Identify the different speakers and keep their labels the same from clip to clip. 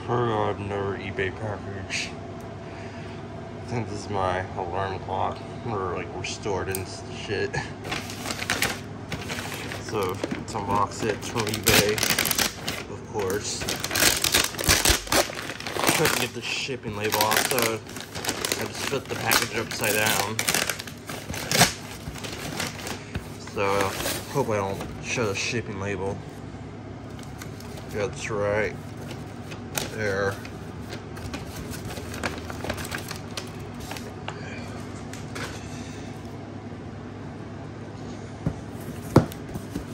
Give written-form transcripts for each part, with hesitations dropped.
Speaker 1: Got another eBay package. I think this is my alarm clock, or like restored and shit. So let's unbox it. It's from eBay, of course. Try to get the shipping label off, so I just flipped the package upside down. So I hope I don't show the shipping label. That's right there.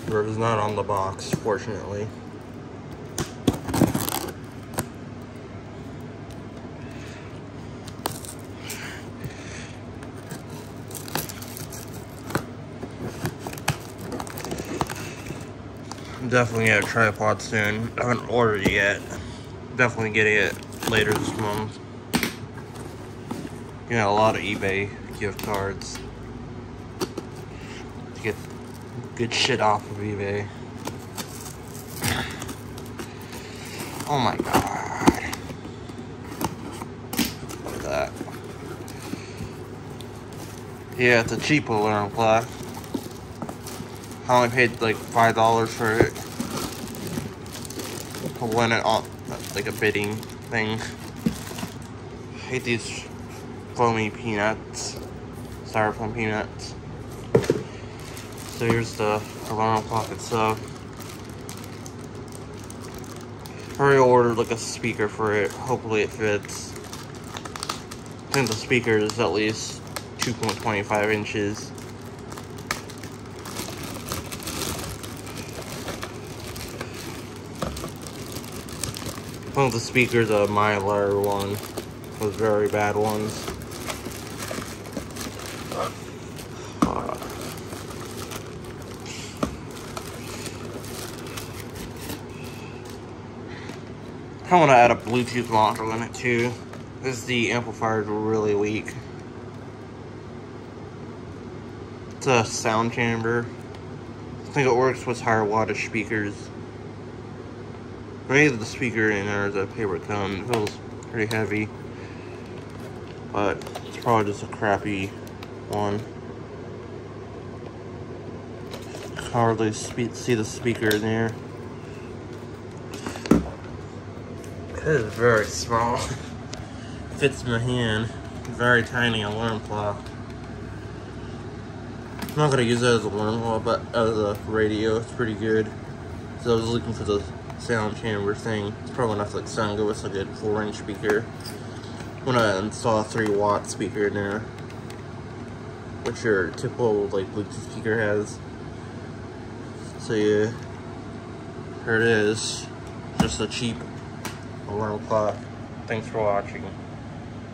Speaker 1: It is not on the box, fortunately. I'm definitely gonna get a tripod soon. I haven't ordered it yet. Definitely getting it later this month. You know, a lot of eBay gift cards to get good shit off of eBay. Oh my god. Look at that. Yeah, it's a cheap alarm clock. I only paid like $5 for it. I won it on like a bidding thing. I hate these foamy peanuts. Styrofoam peanuts. So here's the alarm clock itself. I already ordered like a speaker for it. Hopefully it fits. I think the speaker is at least 2.25 inches. One of the speakers, a Mylar one, those very bad ones. I want to add a Bluetooth module in it too. The amplifier is really weak. It's a sound chamber. I think it works with higher wattage speakers. Maybe the speaker in there is a paper cone. It feels pretty heavy, but it's probably just a crappy one. Hardly see the speaker in there. It is very small. Fits my hand. Very tiny alarm clock. I'm not gonna use it as an alarm clock, but as a radio, it's pretty good. So I was looking for the sound chamber thing. It's probably enough to like sound good with a good 4-inch speaker. I'm gonna install a 3-watt speaker in there, which your typical like Bluetooth speaker has. So yeah, here it is. Just a cheap alarm clock. Thanks for watching.